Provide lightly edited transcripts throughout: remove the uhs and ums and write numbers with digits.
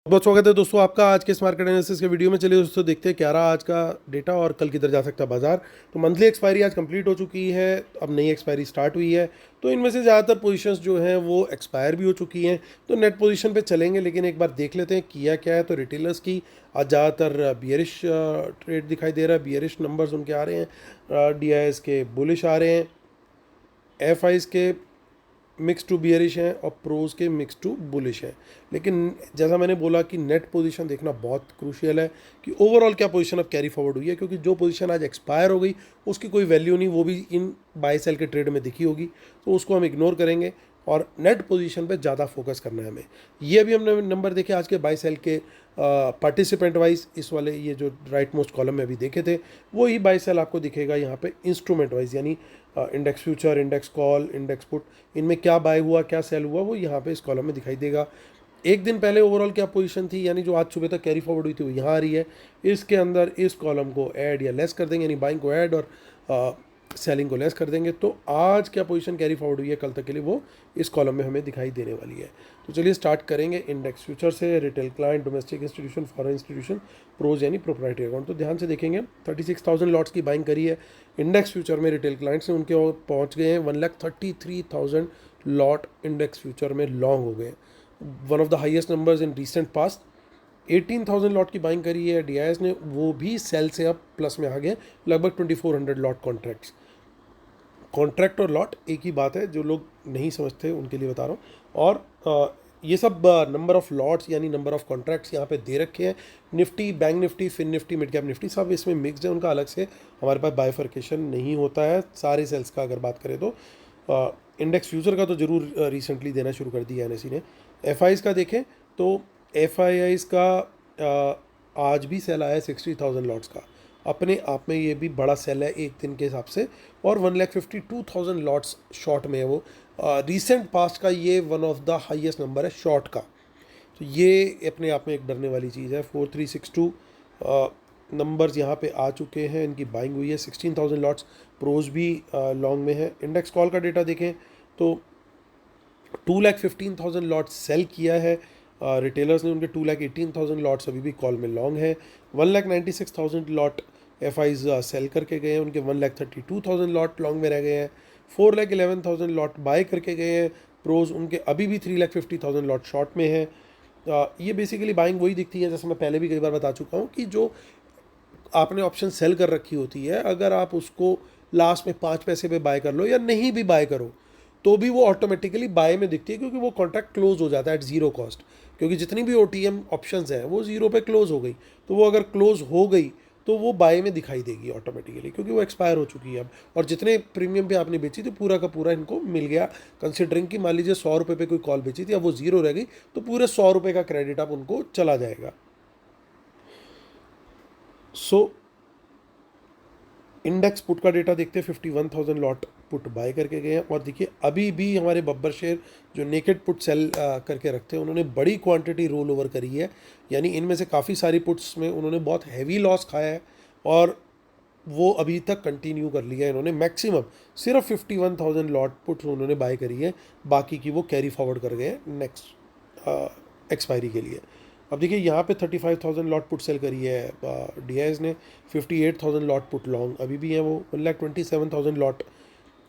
बहुत स्वागत है दोस्तों आपका आज के इस मार्केट एनालिसिस के वीडियो में। चलिए दोस्तों देखते हैं क्या रहा आज का डेटा और कल किधर जा सकता है बाजार। तो मंथली एक्सपायरी आज कंप्लीट हो चुकी है, अब नई एक्सपायरी स्टार्ट हुई है। तो इनमें से ज़्यादातर पोजीशंस जो हैं वो एक्सपायर भी हो चुकी हैं। तो नेट पोजीशन पे चलेंगे, लेकिन एक बार देख लेते हैं किया क्या है। तो रिटेलर्स की आज ज़्यादातर बियरिश ट्रेड दिखाई दे रहा है, बियरिश नंबर्स उनके आ रहे हैं, DIs के बुलिश आ रहे हैं, FIs के मिक्स टू बियरिश हैं और प्रोज के मिक्स टू बुलिश हैं। लेकिन जैसा मैंने बोला कि नेट पोजीशन देखना बहुत क्रूशियल है कि ओवरऑल क्या पोजीशन अब कैरी फॉरवर्ड हुई है, क्योंकि जो पोजीशन आज एक्सपायर हो गई उसकी कोई वैल्यू नहीं, वो भी इन बाय सेल के ट्रेड में दिखी होगी, तो उसको हम इग्नोर करेंगे और नेट पोजीशन पे ज़्यादा फोकस करना है हमें। ये भी हमने नंबर देखे आज के बाय सेल के पार्टिसिपेंट वाइज, इस वाले ये जो राइट मोस्ट कॉलम में अभी देखे थे वो ही बाय सेल आपको दिखेगा यहाँ पे इंस्ट्रूमेंट वाइज, यानी index future, index call, index put, इनमें क्या बाय हुआ क्या सेल हुआ वो यहाँ पे इस कॉलम में दिखाई देगा। एक दिन पहले ओवरऑल क्या पोजीशन थी, यानी जो आज सुबह तक कैरी फॉरवर्ड हुई थी वो यहाँ आ रही है। इसके अंदर इस कॉलम को ऐड या लेस कर देंगे, यानी बाइंग को ऐड और सेलिंग को लेस कर देंगे। तो आज क्या पोजीशन कैरी फॉरवर्ड हुई है कल तक के लिए वो इस कॉलम में हमें दिखाई देने वाली है। तो चलिए स्टार्ट करेंगे इंडेक्स फ्यूचर से। Retail client, domestic institution, foreign institution, pros यानी प्रोप्राइटरी अकाउंट। तो ध्यान से देखेंगे 36,000 लॉट्स की बाइंग करी है इंडेक्स फ्यूचर में रिटेल क्लाइंट्स ने, उनके पहुंच गए हैं 1,33,000 लॉट इंडेक्स फ्यूचर में लॉन्ग हो गए, one of the highest numbers in recent past. 18,000 lot की बाइंग करी है DIs ने, वो भी सेल से अब प्लस में आ गए, लगभग 2,400 लॉट कॉन्ट्रैक्ट्स। कॉन्ट्रैक्ट और लॉट एक ही बात है, जो लोग नहीं समझते उनके लिए बता रहा हूँ। और ये सब नंबर ऑफ लॉट्स यानी नंबर ऑफ कॉन्ट्रैक्ट्स यहाँ पे दे रखे हैं। Nifty, bank Nifty, fin Nifty, mid cap Nifty सब इसमें मिक्सड है, उनका अलग से हमारे पास बाइफर्केशन नहीं होता है सारे सेल्स का। अगर बात करें तो इंडेक्स फ्यूचर का तो ज़रूर रिसेंटली देना शुरू कर दिया NSE ने। FIs का देखें तो FIs का आज भी सेल आया है 60,000 लॉट्स का, अपने आप में ये भी बड़ा सेल है एक दिन के हिसाब से। और 1,52,000 लॉट्स शॉर्ट में है वो, रिसेंट पास्ट का ये one of the highest number है शॉर्ट का। तो ये अपने आप में एक डरने वाली चीज़ है। 4,362 नंबर्स यहाँ पे आ चुके हैं, इनकी बाइंग हुई है 16,000 लॉट्स। प्रोज भी लॉन्ग में है। इंडेक्स कॉल का डेटा देखें तो 2,15,000 लॉट सेल किया है रिटेलर्स ने, उनके 2,18,000 लॉट्स अभी भी कॉल में लॉन्ग है। 1,96,000 लॉट FIs सेल करके गए हैं, उनके 1,32,000 लॉट लॉन्ग में रह गए हैं। 4,11,000 लॉट बाय करके गए हैं प्रोज, उनके अभी भी 3,50,000 लॉट शॉर्ट में है। ये बेसिकली बाइंग वही दिखती है, जैसे मैं पहले भी कई बार बता चुका हूँ, कि जो आपने ऑप्शन सेल कर रखी होती है, अगर आप उसको लास्ट में 5 पैसे पे बाय कर लो या नहीं भी बाय करो तो भी वो ऑटोमेटिकली बाय में दिखती है, क्योंकि वो कॉन्ट्रैक्ट क्लोज हो जाता है एट ज़ीरो कॉस्ट, क्योंकि जितनी भी OTM ऑप्शंस हैं वो ज़ीरो पे क्लोज हो गई। तो वो अगर क्लोज हो गई तो वो बाय में दिखाई देगी ऑटोमेटिकली, क्योंकि वो एक्सपायर हो चुकी है अब। और जितने प्रीमियम पे आपने बेची थी पूरा का पूरा इनको मिल गया, कंसिडरिंग कि मान लीजिए 100 रुपये पे कोई कॉल बेची थी, अब वो ज़ीरो रह गई, तो पूरे 100 रुपये का क्रेडिट अब उनको चला जाएगा। सो इंडेक्स पुट का डेटा देखते हैं। 51,000 लॉट पुट बाय करके गए हैं। और देखिए अभी भी हमारे बब्बर शेयर जो नेकेड पुट सेल करके रखते हैं, उन्होंने बड़ी क्वांटिटी रोल ओवर करी है, यानी इनमें से काफ़ी सारी पुट्स में उन्होंने बहुत हैवी लॉस खाया है और वो अभी तक कंटिन्यू कर लिया है इन्होंने। मैक्सिमम सिर्फ 51,000 लॉट पुट्स उन्होंने बाय करी है, बाकी की वो कैरी फॉरवर्ड कर गए हैं नेक्स्ट एक्सपायरी के लिए। अब देखिए यहाँ पे 35,000 लॉट पुट सेल करी है DIs ने, 58,000 लॉट पुट लॉन्ग अभी भी हैं वो, 1,27,000 लॉट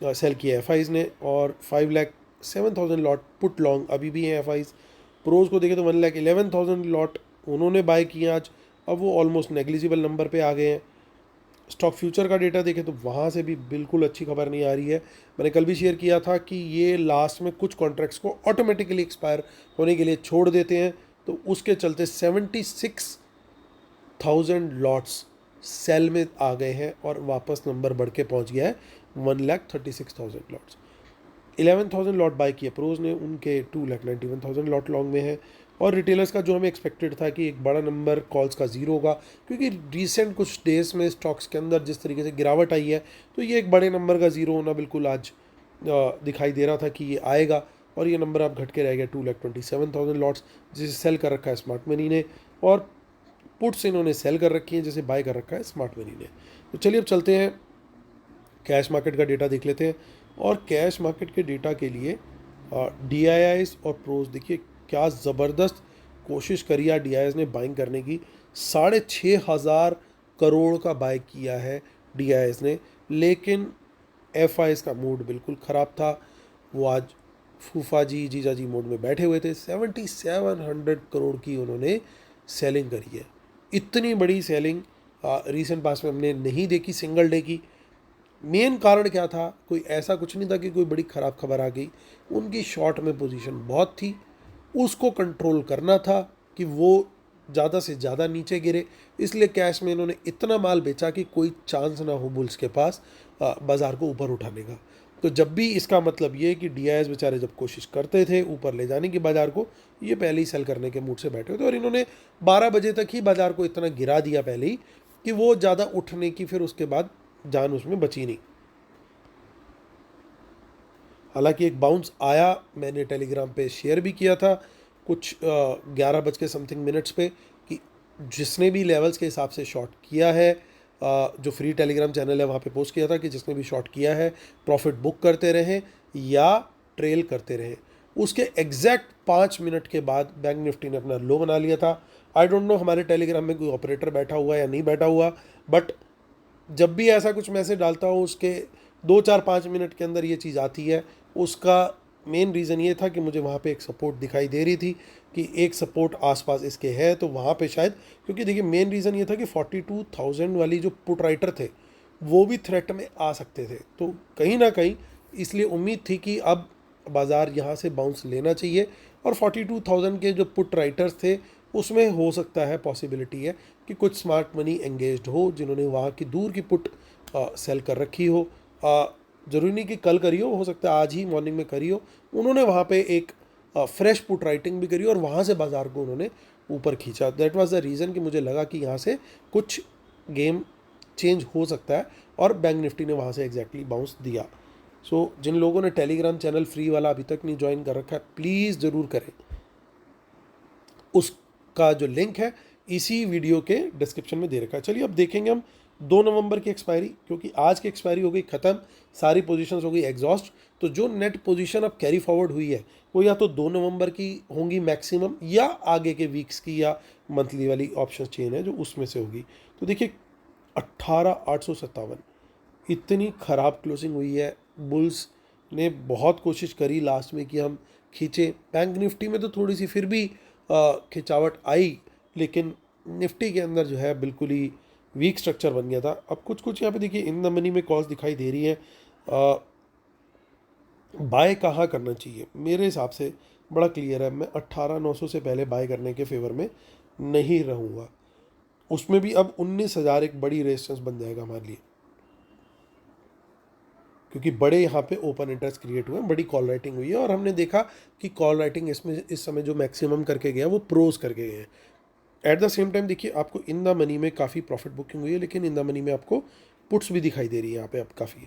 सेल किया है FIs ने, और 5,07,000 लॉट पुट लॉन्ग अभी भी हैं FIs। प्रोज को देखें तो 1,11,000 लॉट उन्होंने बाय किए आज, अब वो ऑलमोस्ट नेग्लिजिबल नंबर पे आ गए हैं। स्टॉक फ्यूचर का डेटा देखें तो वहाँ से भी बिल्कुल अच्छी खबर नहीं आ रही है। मैंने कल भी शेयर किया था कि ये लास्ट में कुछ कॉन्ट्रैक्ट्स को ऑटोमेटिकली एक्सपायर होने के लिए छोड़ देते हैं, तो उसके चलते 76,000 लॉट्स सेल में आ गए हैं और वापस नंबर बढ़ के पहुँच गया है 1,36,000 लॉट्स। 11,000 लॉट बाय किए प्रोज ने, उनके 2,91,000 लॉट लॉन्ग में है। और रिटेलर्स का जो हमें एक्सपेक्टेड था कि एक बड़ा नंबर कॉल्स का ज़ीरो होगा, क्योंकि रिसेंट कुछ डेज में स्टॉक्स के अंदर जिस तरीके से गिरावट आई है, तो ये एक बड़े नंबर का ज़ीरो होना बिल्कुल आज दिखाई दे रहा था कि ये आएगा। और ये नंबर अब घट के रह गया 2,27,000 लॉट्स, जिसे सेल कर रखा है स्मार्ट मनी ने, और पुट्स इन्होंने सेल कर रखी हैं जिसे बाय कर रखा है स्मार्ट मनी ने। तो चलिए अब चलते हैं कैश मार्केट का डेटा देख लेते हैं। और कैश मार्केट के डेटा के लिए DIs और प्रोज देखिए क्या ज़बरदस्त कोशिश करी है DIIs ने बाइंग करने की, 6,500 करोड़ का बाय किया है DIIs ने, लेकिन FIs का मूड बिल्कुल ख़राब था। वो आज फूफा जी जीजा जी मोड में बैठे हुए थे। 7700 करोड़ की उन्होंने सेलिंग करी है। इतनी बड़ी सेलिंग रीसेंट पास में हमने नहीं देखी सिंगल डे की। मेन कारण क्या था? कोई ऐसा कुछ नहीं था कि कोई बड़ी ख़राब खबर आ गई, उनकी शॉर्ट में पोजीशन बहुत थी, उसको कंट्रोल करना था कि वो ज़्यादा से ज़्यादा नीचे गिरे, इसलिए कैश में इन्होंने इतना माल बेचा कि कोई चांस ना हो बुल्स के पास बाज़ार को ऊपर उठाने का। तो जब भी इसका मतलब ये कि DIIs बेचारे जब कोशिश करते थे ऊपर ले जाने की बाज़ार को, ये पहले ही सेल करने के मूड से बैठे होते, और इन्होंने 12 बजे तक ही बाज़ार को इतना गिरा दिया पहले ही कि वो ज़्यादा उठने की फिर उसके बाद जान उसमें बची नहीं। हालांकि एक बाउंस आया, मैंने टेलीग्राम पे शेयर भी किया था कुछ 11 बज के समथिंग मिनट्स पे, कि जिसने भी लेवल्स के हिसाब से शॉर्ट किया है, जो फ्री टेलीग्राम चैनल है वहाँ पे पोस्ट किया था कि जिसने भी शॉर्ट किया है प्रॉफिट बुक करते रहें या ट्रेल करते रहें। उसके एग्जैक्ट 5 मिनट के बाद बैंक निफ्टी ने अपना लो बना लिया था। आई डोंट नो हमारे टेलीग्राम में कोई ऑपरेटर बैठा हुआ या नहीं बैठा हुआ, बट जब भी ऐसा कुछ मैसेज डालता हूँ उसके 2-4-5 मिनट के अंदर ये चीज़ आती है। उसका मेन रीज़न ये था कि मुझे वहाँ पे एक सपोर्ट दिखाई दे रही थी कि एक सपोर्ट आसपास इसके है, तो वहाँ पे शायद, क्योंकि देखिए मेन रीज़न ये था कि 42,000 वाली जो पुट राइटर थे वो भी थ्रेट में आ सकते थे, तो कहीं ना कहीं इसलिए उम्मीद थी कि अब बाज़ार यहाँ से बाउंस लेना चाहिए, और 42,000 के जो पुट राइटर्स थे उसमें हो सकता है, पॉसिबिलिटी है कि कुछ स्मार्ट मनी एंगेज्ड हो जिन्होंने वहाँ की दूर की पुट सेल कर रखी हो। ज़रूरी नहीं कि कल करी हो सकता है आज ही मॉर्निंग में करी हो। उन्होंने वहाँ पे एक फ्रेश पुट राइटिंग भी करी और वहाँ से बाज़ार को उन्होंने ऊपर खींचा। दैट वाज द रीज़न कि मुझे लगा कि यहाँ से कुछ गेम चेंज हो सकता है, और बैंक निफ्टी ने वहाँ से एग्जैक्टली बाउंस दिया। सो जिन लोगों ने टेलीग्राम चैनल फ्री वाला अभी तक नहीं ज्वाइन कर रखा है, प्लीज़ ज़रूर करें। उसका जो लिंक है इसी वीडियो के डिस्क्रिप्शन में दे रखा है। चलिए अब देखेंगे हम 2 नवंबर की एक्सपायरी, क्योंकि आज की एक्सपायरी हो गई ख़त्म, सारी पोजीशंस हो गई एग्जॉस्ट। तो जो नेट पोजीशन अब कैरी फॉरवर्ड हुई है वो या तो 2 नवंबर की होंगी मैक्सिमम, या आगे के वीक्स की या मंथली वाली ऑप्शन चेन है जो उसमें से होगी। तो देखिए 18,857, इतनी ख़राब क्लोजिंग हुई है। बुल्स ने बहुत कोशिश करी लास्ट में कि हम खींचे, बैंक निफ्टी में तो थोड़ी सी फिर भी खिंचावट आई, लेकिन निफ्टी के अंदर जो है बिल्कुल ही वीक स्ट्रक्चर बन गया था। अब कुछ कुछ यहाँ पे देखिए इन द मनी में कॉल्स दिखाई दे रही है। बाय कहाँ करना चाहिए? मेरे हिसाब से बड़ा क्लियर है, मैं 18,900 से पहले बाय करने के फेवर में नहीं रहूँगा। उसमें भी अब 19,000 एक बड़ी रेजिस्टेंस बन जाएगा हमारे लिए, क्योंकि बड़े यहाँ पे ओपन इंटरेस्ट क्रिएट हुए हैं, बड़ी कॉल राइटिंग हुई है, और हमने देखा कि कॉल राइटिंग इसमें इस समय जो मैक्सिमम करके गया वो प्रोज करके गए हैं। एट द सेम टाइम देखिए आपको इन द मनी में काफ़ी प्रॉफिट बुकिंग हुई है, लेकिन इन द मनी में आपको पुट्स भी दिखाई दे रही है यहाँ पे अब काफ़ी।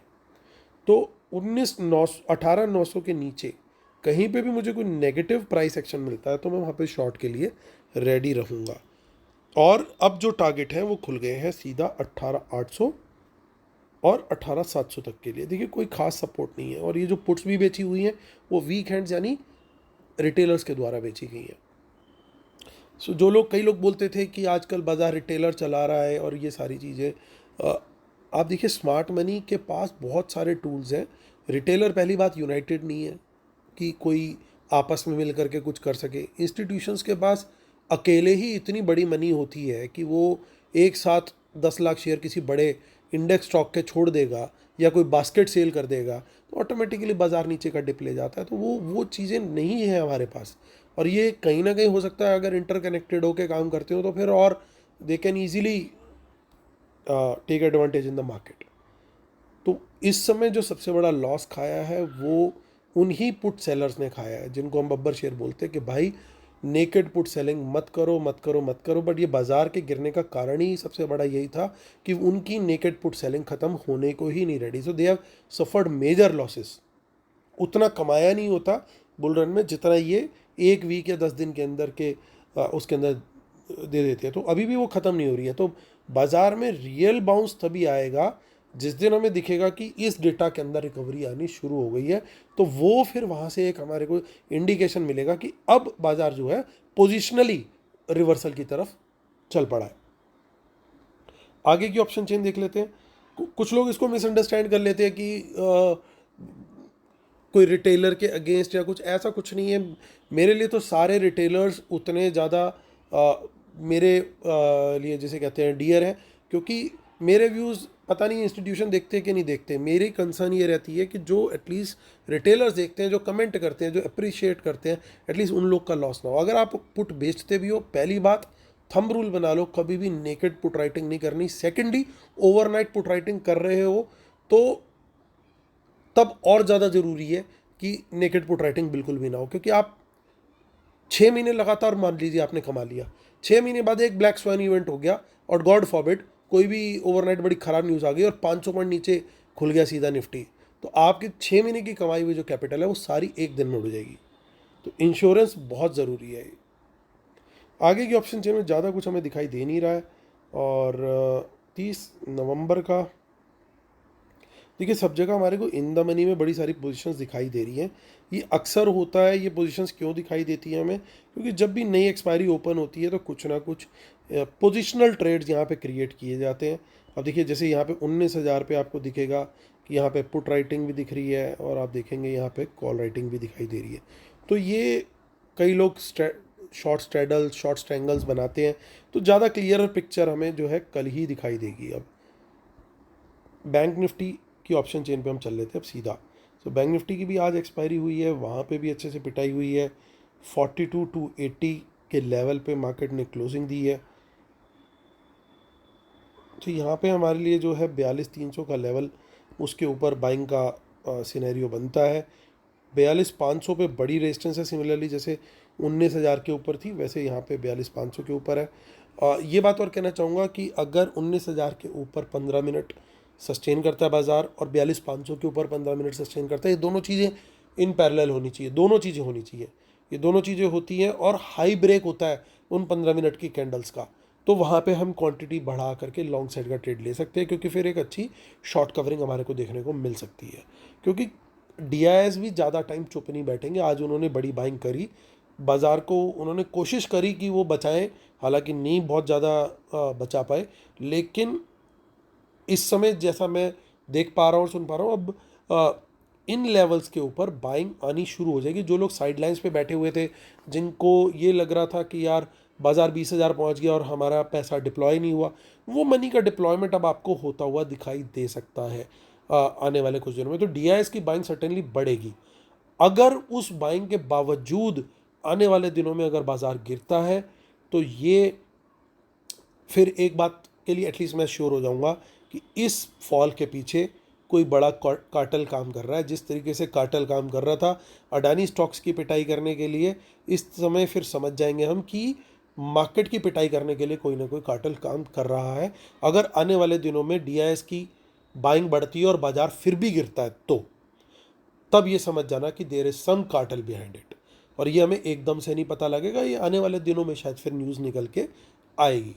तो 18,900 के नीचे कहीं पे भी मुझे कोई नेगेटिव प्राइस एक्शन मिलता है तो मैं वहाँ पे शॉर्ट के लिए रेडी रहूँगा। और अब जो टारगेट है वो खुल गए हैं सीधा 18,800 और 18,700 तक के लिए। देखिए कोई खास सपोर्ट नहीं है, और ये जो पुट्स भी बेची हुई हैं वो वीक हैंड्स यानी रिटेलर्स के द्वारा बेची गई हैं। सो जो लोग, कई लोग बोलते थे कि आजकल बाज़ार रिटेलर चला रहा है और ये सारी चीज़ें, आप देखिए स्मार्ट मनी के पास बहुत सारे टूल्स हैं। रिटेलर पहली बात यूनाइटेड नहीं है कि कोई आपस में मिल करके कुछ कर सके। इंस्टीट्यूशंस के पास अकेले ही इतनी बड़ी मनी होती है कि वो एक साथ 10 लाख शेयर किसी बड़े इंडेक्स स्टॉक के छोड़ देगा या कोई बास्केट सेल कर देगा तो ऑटोमेटिकली बाज़ार नीचे का डिप ले जाता है। तो वो चीज़ें नहीं है हमारे पास, और ये कहीं ना कहीं हो सकता है अगर इंटरकनेक्टेड होकर काम करते हो तो फिर और they can easily take advantage in the market. तो इस समय जो सबसे बड़ा लॉस खाया है वो उन्हीं पुट सेलर्स ने खाया है जिनको हम बब्बर शेयर बोलते हैं कि भाई नेकेड पुट सेलिंग मत करो मत करो मत करो। बट ये बाज़ार के गिरने का कारण ही सबसे बड़ा यही था कि उनकी नेकेड पुट सेलिंग ख़त्म होने को ही नहीं ready. So they have suffered major losses. उतना कमाया नहीं होता बुल रन में जितना ये एक वीक या 10 दिन के अंदर के उसके अंदर दे देते हैं। तो अभी भी वो ख़त्म नहीं हो रही है। तो बाज़ार में रियल बाउंस तभी आएगा जिस दिन हमें दिखेगा कि इस डेटा के अंदर रिकवरी आनी शुरू हो गई है। तो वो फिर वहाँ से एक हमारे को इंडिकेशन मिलेगा कि अब बाज़ार जो है पोजिशनली रिवर्सल की तरफ चल पड़ा है। आगे की ऑप्शन चेन देख लेते हैं। कुछ लोग इसको मिसअंडरस्टैंड कर लेते हैं कि कोई रिटेलर के अगेंस्ट या कुछ, ऐसा कुछ नहीं है। मेरे लिए तो सारे रिटेलर्स उतने ज़्यादा मेरे लिए जैसे कहते हैं डियर हैं, क्योंकि मेरे व्यूज़ पता नहीं इंस्टीट्यूशन देखते हैं कि नहीं देखते। मेरी कंसर्न ये रहती है कि जो एटलीस्ट रिटेलर्स देखते हैं, जो कमेंट करते हैं, जो अप्रिशिएट करते हैं, एटलीस्ट उन लोग का लॉस ना हो। अगर आप पुट बेचते भी हो, पहली बात थंब रूल बना लो, कभी भी नेकेड पुट राइटिंग नहीं करनी। सेकेंडली, ओवरनाइट पुट राइटिंग कर रहे हो तो तब और ज़्यादा ज़रूरी है कि नेकेड पुट राइटिंग बिल्कुल भी ना हो, क्योंकि आप 6 महीने लगातार मान लीजिए आपने कमा लिया, 6 महीने बाद एक ब्लैक स्वान इवेंट हो गया और गॉड फॉरबिड कोई भी ओवरनाइट बड़ी ख़राब न्यूज़ आ गई और 500 पॉइंट नीचे खुल गया सीधा निफ्टी, तो आपकी 6 महीने की कमाई हुई जो कैपिटल है वो सारी एक दिन में उड़ जाएगी। तो इंश्योरेंस बहुत ज़रूरी है। आगे की ऑप्शन चेन में ज़्यादा कुछ हमें दिखाई दे नहीं रहा है। और 30 नवंबर का देखिए, सब जगह हमारे को इन द मनी में बड़ी सारी पोजीशंस दिखाई दे रही हैं। ये अक्सर होता है। ये पोजीशंस क्यों दिखाई देती हैं हमें? क्योंकि जब भी नई एक्सपायरी ओपन होती है तो कुछ ना कुछ पोजिशनल ट्रेड्स यहाँ पे क्रिएट किए जाते हैं। अब देखिए, जैसे यहाँ पे 19,000 पे आपको दिखेगा कि यहाँ पे पुट राइटिंग भी दिख रही है और आप देखेंगे यहाँ पे कॉल राइटिंग भी दिखाई दे रही है। तो ये कई लोग शॉर्ट स्ट्रैडल्स, शॉर्ट स्ट्रैंगल्स बनाते हैं, तो ज़्यादा क्लियर पिक्चर हमें जो है कल ही दिखाई देगी। अब बैंक निफ्टी की ऑप्शन चेन पे हम चल लेते हैं अब सीधा। तो बैंक निफ्टी की भी आज एक्सपायरी हुई है, वहाँ पे भी अच्छे से पिटाई हुई है। 42,280 के लेवल पे मार्केट ने क्लोजिंग दी है। तो यहाँ पे हमारे लिए जो है 42,300 का लेवल, उसके ऊपर बाइंग का सिनेरियो बनता है। 42,500 पे बड़ी रेजिस्टेंस है। सिमिलरली जैसे 19,000 के ऊपर थी, वैसे यहाँ पे 42,500 के ऊपर है। ये बात और कहना चाहूँगा कि अगर 19,000 के ऊपर 15 मिनट सस्टेन करता है बाज़ार और 42,500 के ऊपर 15 मिनट सस्टेन करता है, ये दोनों चीज़ें इन पैरेलल होनी चाहिए, दोनों चीज़ें होनी चाहिए। ये दोनों चीज़ें होती हैं और हाई ब्रेक होता है उन 15 मिनट की कैंडल्स का, तो वहाँ पे हम क्वांटिटी बढ़ा करके लॉन्ग साइड का ट्रेड ले सकते हैं, क्योंकि फिर एक अच्छी शॉर्ट कवरिंग हमारे को देखने को मिल सकती है। क्योंकि DIS भी ज़्यादा टाइम चुप नहीं बैठेंगे। आज उन्होंने बड़ी बाइंग करी, बाज़ार को उन्होंने कोशिश करी कि वो बचाएं, हालांकि नहीं बहुत ज़्यादा बचा पाए, लेकिन इस समय जैसा मैं देख पा रहा हूँ और सुन पा रहा हूँ, अब इन लेवल्स के ऊपर बाइंग आनी शुरू हो जाएगी। जो लोग साइडलाइंस पे बैठे हुए थे, जिनको ये लग रहा था कि यार बाज़ार 20,000 पहुँच गया और हमारा पैसा डिप्लॉय नहीं हुआ, वो मनी का डिप्लॉयमेंट अब आपको होता हुआ दिखाई दे सकता है आने वाले कुछ दिनों में। तो DIS की बाइंग सर्टेनली बढ़ेगी। अगर उस बाइंग के बावजूद आने वाले दिनों में अगर बाज़ार गिरता है, तो ये फिर एक बात के लिए एटलीस्ट मैं श्योर हो जाऊंगा कि इस फॉल के पीछे कोई बड़ा कार्टेल काम कर रहा है। जिस तरीके से कार्टेल काम कर रहा था अडानी स्टॉक्स की पिटाई करने के लिए, इस समय फिर समझ जाएंगे हम कि मार्केट की पिटाई करने के लिए कोई ना कोई कार्टेल काम कर रहा है। अगर आने वाले दिनों में DIS की बाइंग बढ़ती है और बाजार फिर भी गिरता है, तो तब ये समझ जाना कि there is some cartel behind it. और ये हमें एकदम से नहीं पता लगेगा, ये आने वाले दिनों में शायद फिर न्यूज़ निकल के आएगी।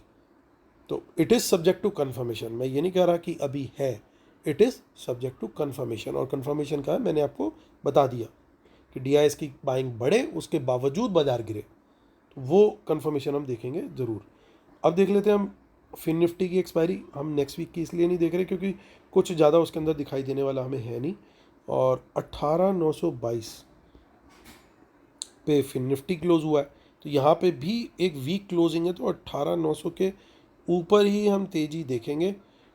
तो it is subject to confirmation. मैं ये नहीं कह रहा कि अभी है, it is subject to confirmation. और कन्फर्मेशन का है, मैंने आपको बता दिया कि DIS की बाइंग बढ़े उसके बावजूद बाजार गिरे, तो वो कन्फर्मेशन हम देखेंगे ज़रूर। अब देख लेते हैं हम फिन निफ्टी की एक्सपायरी। हम नेक्स्ट वीक की इसलिए नहीं देख रहे क्योंकि कुछ ज़्यादा उसके अंदर दिखाई देने वाला हमें है नहीं। और 18,922 पे फिन निफ्टी क्लोज हुआ है, तो यहाँ पे भी एक वीक क्लोजिंग है, तो 18,900 के ऊपर ही हम तेज़ी देखेंगे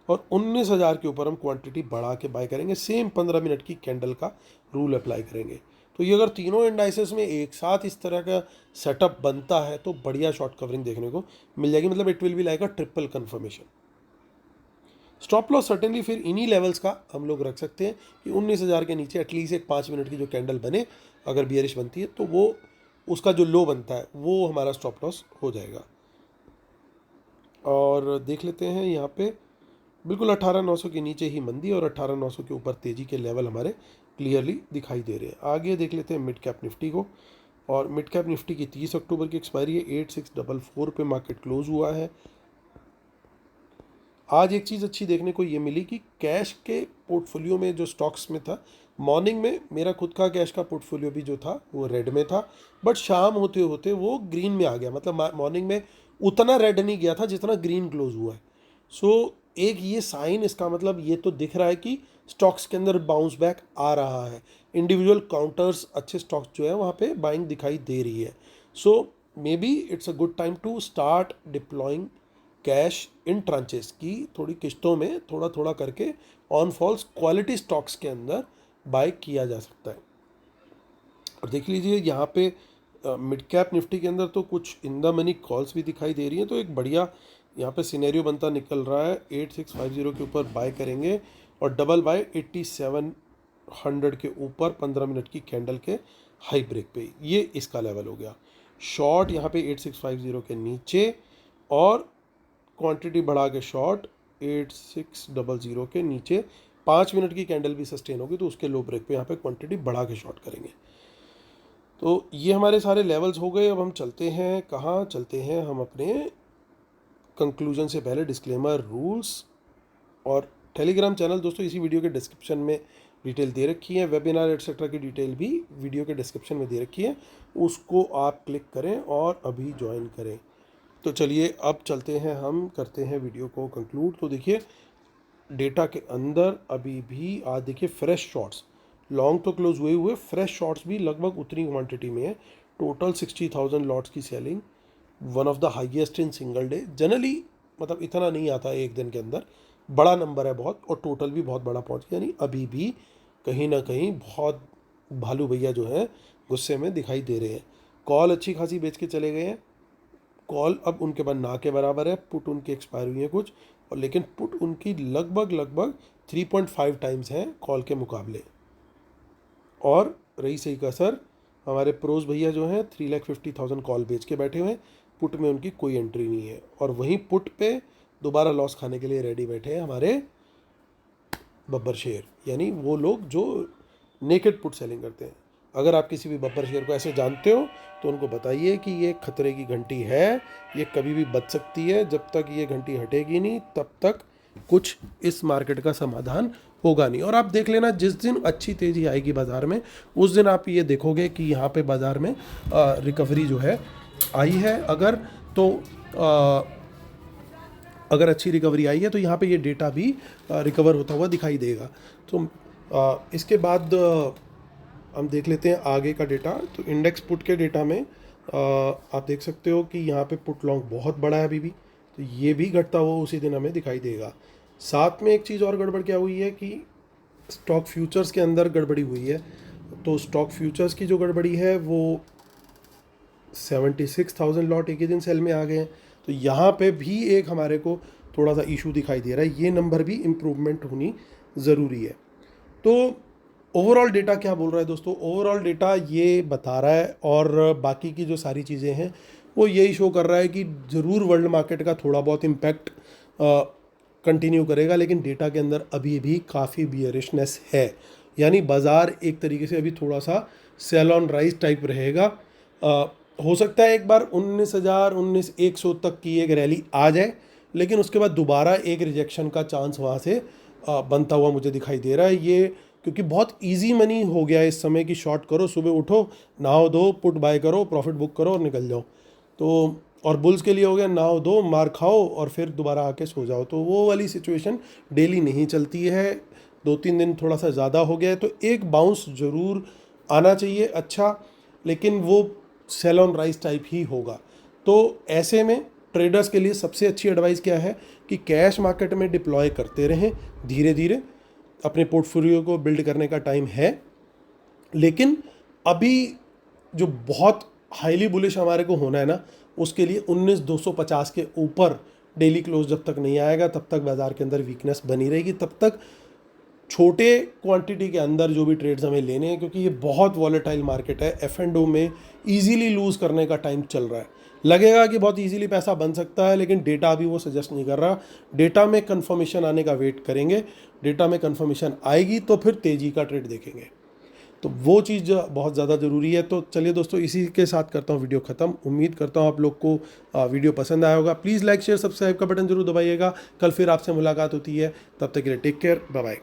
और 19,000 के ऊपर हम क्वांटिटी बढ़ा के बाय करेंगे। सेम 15 मिनट की कैंडल का रूल अप्लाई करेंगे। तो ये अगर तीनों इंडाइसेस में एक साथ इस तरह का सेटअप बनता है तो बढ़िया शॉर्ट कवरिंग देखने को मिल जाएगी। मतलब it will be like a triple confirmation. Stop loss certainly फिर इन्हीं लेवल्स का हम लोग रख सकते हैं कि 19,000 के नीचे एटलीस्ट एक 5 मिनट की जो कैंडल बने, अगर बियरिश बनती है तो वो उसका जो लो बनता है वो हमारा स्टॉप लॉस हो जाएगा। और देख लेते हैं यहाँ पे बिल्कुल 18,900 के नीचे ही मंदी और 18,900 के ऊपर तेज़ी के लेवल हमारे क्लियरली दिखाई दे रहे हैं। आगे देख लेते हैं मिड कैप निफ्टी को। और मिड कैप निफ्टी की 30 अक्टूबर की एक्सपायरी है, 8644 पे मार्केट क्लोज हुआ है। आज एक चीज़ अच्छी देखने को ये मिली कि कैश के पोर्टफोलियो में जो स्टॉक्स में था मॉर्निंग में मेरा खुद का कैश का पोर्टफोलियो भी जो था वो रेड में था, बट शाम होते होते वो ग्रीन में आ गया। मतलब मॉर्निंग में उतना रेड नहीं गया था जितना ग्रीन क्लोज हुआ है। सो एक ये साइन, इसका मतलब ये तो दिख रहा है कि स्टॉक्स के अंदर बाउंस बैक आ रहा है। इंडिविजुअल काउंटर्स अच्छे स्टॉक्स जो है वहाँ पे बाइंग दिखाई दे रही है। So may be it's a good time to start deploying cash in tranches की, थोड़ी किश्तों में थोड़ा थोड़ा करके ऑन फॉल्स क्वालिटी स्टॉक्स के अंदर बाय किया जा सकता है। और देख लीजिए यहाँ पे मिड कैप निफ्टी के अंदर तो कुछ इन द मनी कॉल्स भी दिखाई दे रही हैं। तो एक बढ़िया यहाँ पे सिनेरियो बनता निकल रहा है। 8650 के ऊपर बाय करेंगे और डबल बाय 8700 के ऊपर 15 मिनट की कैंडल के हाई ब्रेक पे, ये इसका लेवल हो गया। शॉर्ट यहाँ पे 8650 के नीचे और क्वांटिटी बढ़ा के शॉर्ट 8600 के नीचे। 5 मिनट की कैंडल भी सस्टेन होगी तो उसके लो ब्रेक पे यहाँ पे क्वांटिटी बढ़ा के शॉर्ट करेंगे। तो ये हमारे सारे लेवल्स हो गए। अब हम चलते हैं, कहाँ चलते हैं हम अपने कंक्लूजन से पहले डिस्क्लेमर, रूल्स और टेलीग्राम चैनल। दोस्तों इसी वीडियो के डिस्क्रिप्शन में डिटेल दे रखी है, वेबिनार एटसेट्रा की डिटेल भी वीडियो के डिस्क्रिप्शन में दे रखी है, उसको आप क्लिक करें और अभी ज्वाइन करें। तो चलिए अब चलते हैं, हम करते हैं वीडियो को कंक्लूड। तो देखिए डेटा के अंदर अभी भी आज देखिए फ्रेश शॉर्ट्स, लॉन्ग तो क्लोज हुए हुए, फ्रेश शॉर्ट्स भी लगभग उतनी क्वांटिटी में है। टोटल 60,000 लॉट्स की selling, one of the highest in single day. Generally मतलब इतना नहीं आता है एक दिन के अंदर, बड़ा नंबर है बहुत, और टोटल भी बहुत बड़ा पहुंच गया। यानी अभी भी कहीं ना कहीं बहुत भालू भैया जो हैं गुस्से में दिखाई दे रहे हैं। कॉल अच्छी खासी बेच के चले गए हैं। कॉल अब उनके बाद ना के बराबर है, पुट उनकी एक्सपायर हुई है कुछ, और लेकिन पुट उनकी लगभग 3.5 टाइम्स हैं कॉल के मुकाबले। और रही सही कसर, हमारे प्रोज भैया जो हैं 3,50,000 कॉल बेच के बैठे हुए हैं, पुट में उनकी कोई एंट्री नहीं है। और वहीं पुट पे दोबारा लॉस खाने के लिए रेडी बैठे हैं हमारे बब्बर शेर, यानी वो लोग जो नेकेड पुट सेलिंग करते हैं। अगर आप किसी भी बब्बर शेयर को ऐसे जानते हो तो उनको बताइए कि ये खतरे की घंटी है, ये कभी भी बच सकती है। जब तक ये घंटी हटेगी नहीं तब तक कुछ इस मार्केट का समाधान होगा नहीं। और आप देख लेना, जिस दिन अच्छी तेज़ी आएगी बाज़ार में उस दिन आप ये देखोगे कि यहाँ पे बाज़ार में रिकवरी जो है आई है। अगर अच्छी रिकवरी आई है तो यहाँ पे ये डेटा भी रिकवर होता हुआ दिखाई देगा। तो इसके बाद हम देख लेते हैं आगे का डेटा। तो इंडेक्स पुट के डेटा में आप देख सकते हो कि यहाँ पे पुट लॉन्ग बहुत बड़ा है अभी भी, तो ये भी घटता हुआ उसी दिन हमें दिखाई देगा। साथ में एक चीज़ और गड़बड़ क्या हुई है कि स्टॉक फ्यूचर्स के अंदर गड़बड़ी हुई है। तो स्टॉक फ्यूचर्स की जो गड़बड़ी है वो 76,000 लॉट एक ही दिन सेल में आ गए हैं। तो यहाँ पे भी एक हमारे को थोड़ा सा इशू दिखाई दे रहा है, ये नंबर भी इम्प्रूवमेंट होनी ज़रूरी है। तो ओवरऑल डेटा क्या बोल रहा है दोस्तों? ओवरऑल डेटा ये बता रहा है, और बाकी की जो सारी चीज़ें हैं वो यही शो कर रहा है कि ज़रूर वर्ल्ड मार्केट का थोड़ा बहुत इम्पैक्ट कंटिन्यू करेगा, लेकिन डेटा के अंदर अभी भी काफ़ी बियरिशनेस है। यानी बाज़ार एक तरीके से अभी थोड़ा सा सेल ऑन राइज टाइप रहेगा। हो सकता है एक बार 19,100 तक की एक रैली आ जाए, लेकिन उसके बाद दोबारा एक रिजेक्शन का चांस वहाँ से बनता हुआ मुझे दिखाई दे रहा है। ये क्योंकि बहुत इजी मनी हो गया है इस समय कि शॉर्ट करो, सुबह उठो, नहाओ दो, पुट बाय करो, प्रॉफिट बुक करो और निकल जाओ। तो और बुल्स के लिए हो गया, नहाओ दो, मार खाओ और फिर दोबारा आके सो जाओ। तो वो वाली सिचुएशन डेली नहीं चलती है। 2-3 दिन थोड़ा सा ज़्यादा हो गया है, तो एक बाउंस ज़रूर आना चाहिए अच्छा, लेकिन वो सेल ऑन राइज टाइप ही होगा। तो ऐसे में ट्रेडर्स के लिए सबसे अच्छी एडवाइस क्या है कि कैश मार्केट में डिप्लॉय करते रहें धीरे धीरे। अपने पोर्टफोलियो को बिल्ड करने का टाइम है, लेकिन अभी जो बहुत हाईली बुलिश हमारे को होना है ना, उसके लिए 19,250 के ऊपर डेली क्लोज जब तक नहीं आएगा तब तक बाज़ार के अंदर वीकनेस बनी रहेगी। तब तक छोटे क्वांटिटी के अंदर जो भी ट्रेड्स हमें लेने हैं, क्योंकि ये बहुत वॉलेटाइल मार्केट है। F&O में इजीली लूज़ करने का टाइम चल रहा है। लगेगा कि बहुत इजीली पैसा बन सकता है, लेकिन डेटा अभी वो सजेस्ट नहीं कर रहा। डेटा में कंफर्मेशन आने का वेट करेंगे, डेटा में कंफर्मेशन आएगी तो फिर तेज़ी का ट्रेड देखेंगे। तो वो चीज़ बहुत ज़्यादा ज़रूरी है। तो चलिए दोस्तों, इसी के साथ करता हूँ वीडियो ख़त्म। उम्मीद करता हूँ आप लोग को वीडियो पसंद आया होगा। प्लीज़ लाइक शेयर सब्सक्राइब का बटन जरूर दबाइएगा। कल फिर आपसे मुलाकात होती है, तब तक के लिए टेक केयर, बाय बाय।